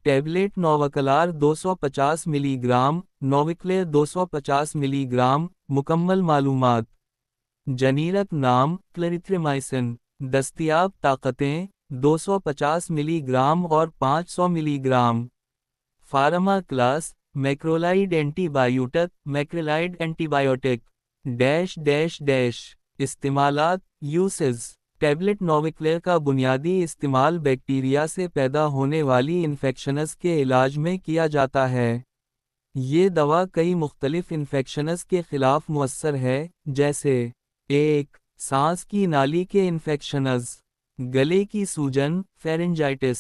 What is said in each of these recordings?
Tablet نووکلار 250 ملی gram, نووکلیر 250 ملی gram, مکمل معلومات۔ جنیرک نام کلیریتھریمائسن۔ دستیاب طاقتیں 250 ملی گرام اور 500 milligram. Pharma class macrolide antibiotic, macrolide antibiotic. استعمالات یوسز۔ ٹیبلٹ نووکلیر کا بنیادی استعمال بیکٹیریا سے پیدا ہونے والی انفیکشنز کے علاج میں کیا جاتا ہے۔ یہ دوا کئی مختلف انفیکشنز کے خلاف مؤثر ہے، جیسے 1. سانس کی نالی کے انفیکشنز، گلے کی سوجن فیرنجائٹس،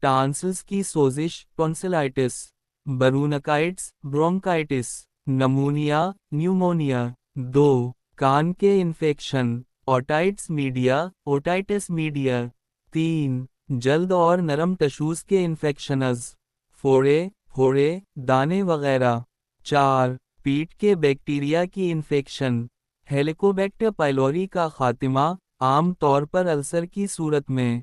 ٹانسلز کی سوزش tonsillitis, bronchitis bronchitis, pneumonia pneumonia. 2. کان کے infection, otitis media otitis media. 3. جلد اور نرم ٹشوز کے انفیکشنز، پھوڑے پھوڑے، دانے وغیرہ۔ 4. پیٹ کے بیکٹیریا کی انفیکشن، ہیلیکوبیکٹر پائلوری کا خاتمہ، عام طور پر السر کی صورت میں۔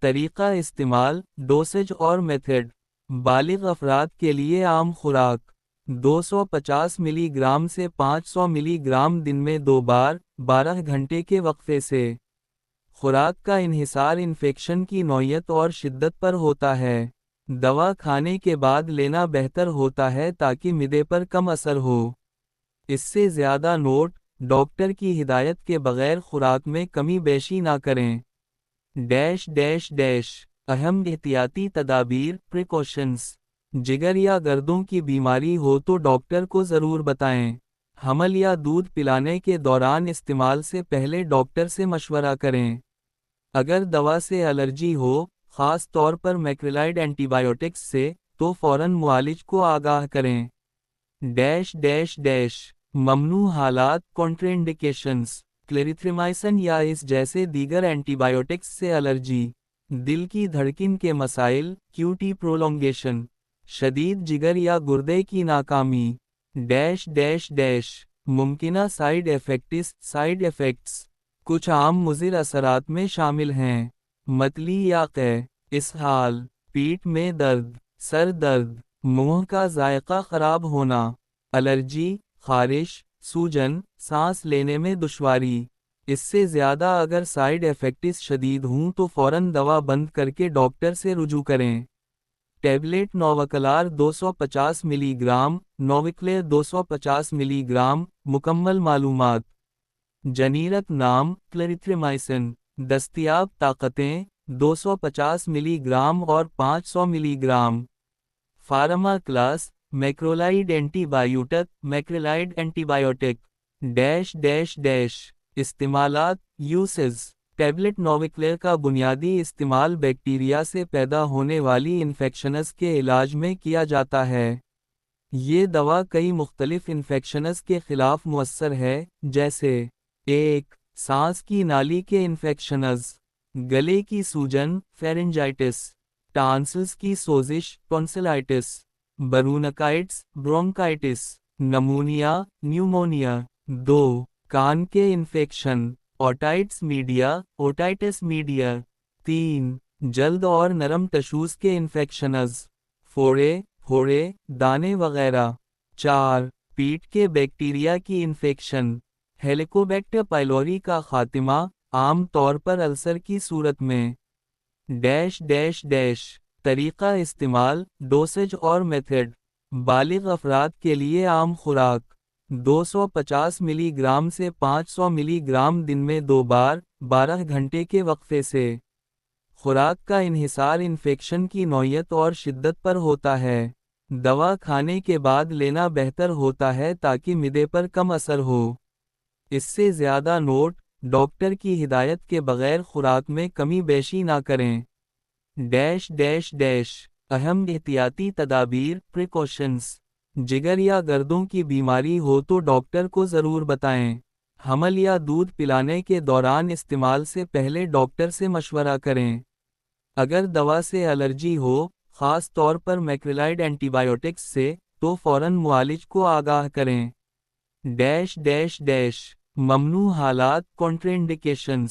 طریقہ استعمال، ڈوسیج اور میتھڈ۔ بالغ افراد کے لیے عام خوراک 250 ملی گرام سے 500 ملی گرام دن میں 2 بار، 12 گھنٹے کے وقفے سے۔ خوراک کا انحصار انفیکشن کی نوعیت اور شدت پر ہوتا ہے۔ دوا کھانے کے بعد لینا بہتر ہوتا ہے تاکہ معدے پر کم اثر ہو۔ اس سے زیادہ نوٹ، ڈاکٹر کی ہدایت کے بغیر خوراک میں کمی بیشی نہ کریں۔ اہم احتیاطی تدابیر پریکاشنز۔ جگر یا گردوں کی بیماری ہو تو ڈاکٹر کو ضرور بتائیں۔ حمل یا دودھ پلانے کے دوران استعمال سے پہلے ڈاکٹر سے مشورہ کریں۔ اگر دوا سے الرجی ہو، خاص طور پر میکرولائڈ اینٹی بایوٹکس سے، تو فوراً معالج کو آگاہ کریں۔ ممنوع حالات کنٹرا انڈیکیشنز۔ کلیریتھریمائسن یا اس جیسے دیگر اینٹی بایوٹکس سے الرجی، دل کی دھڑکن کے مسائل QT پرولونگیشن، شدید جگر یا گردے کی ناکامی۔ ممکنہ سائیڈ ایفیکٹس کچھ عام مضر اثرات میں شامل ہیں: متلی یا قے، اسہال، پیٹ میں درد، سر درد، منہ کا ذائقہ خراب ہونا، الرجی، خارش، سوجن، سانس لینے میں دشواری۔ اس سے زیادہ اگر سائیڈ ایفیکٹس شدید ہوں تو فوراً دوا بند کر کے ڈاکٹر سے رجوع کریں۔ ٹیبلٹ نووکلار 250 ملی گرام، نووکلیر 250 ملی گرام، مکمل معلومات۔ جنیرک نام کلیریتھریمائسن۔ دستیاب طاقتیں 250 ملی گرام اور 500 milligram. Pharma class macrolide antibiotic, macrolide antibiotic. استعمالات یوسز۔ ٹیبلٹ نووکلیر کا بنیادی استعمال بیکٹیریا سے پیدا ہونے والی انفیکشنز کے علاج میں کیا جاتا ہے۔ یہ دوا کئی مختلف انفیکشنز کے خلاف مؤثر ہے، جیسے 1. سانس کی نالی کے انفیکشنز، گلے کی سوجن فیرنجائٹس، ٹانسلز کی سوزش tonsillitis, bronchitis bronchitis, pneumonia pneumonia. 2. کان کے infection, otitis media otitis media. 3. جلد اور نرم ٹشوز کے انفیکشنز، پھوڑے پھوڑے، دانے وغیرہ۔ 4. پیٹ کے بیکٹیریا کی انفیکشن، ہیلیکوبیکٹر پائلوری کا خاتمہ، عام طور پر السر کی صورت میں۔ طریقہ استعمال، ڈوسیج اور میتھڈ۔ بالغ افراد کے لیے عام خوراک 250 ملی گرام سے 500 ملی گرام دن میں 2 بار، 12 گھنٹے کے وقفے سے۔ خوراک کا انحصار انفیکشن کی نوعیت اور شدت پر ہوتا ہے۔ دوا کھانے کے بعد لینا بہتر ہوتا ہے تاکہ معدے پر کم اثر ہو۔ اس سے زیادہ نوٹ، ڈاکٹر کی ہدایت کے بغیر خوراک میں کمی بیشی نہ کریں۔ اہم احتیاطی تدابیر پریکاشنز۔ جگر یا گردوں کی بیماری ہو تو ڈاکٹر کو ضرور بتائیں۔ حمل یا دودھ پلانے کے دوران استعمال سے پہلے ڈاکٹر سے مشورہ کریں۔ اگر دوا سے الرجی ہو، خاص طور پر میکرولائڈ اینٹی بایوٹکس سے، تو فوراً معالج کو آگاہ کریں۔ ممنوع حالات کنٹرا انڈیکیشنز۔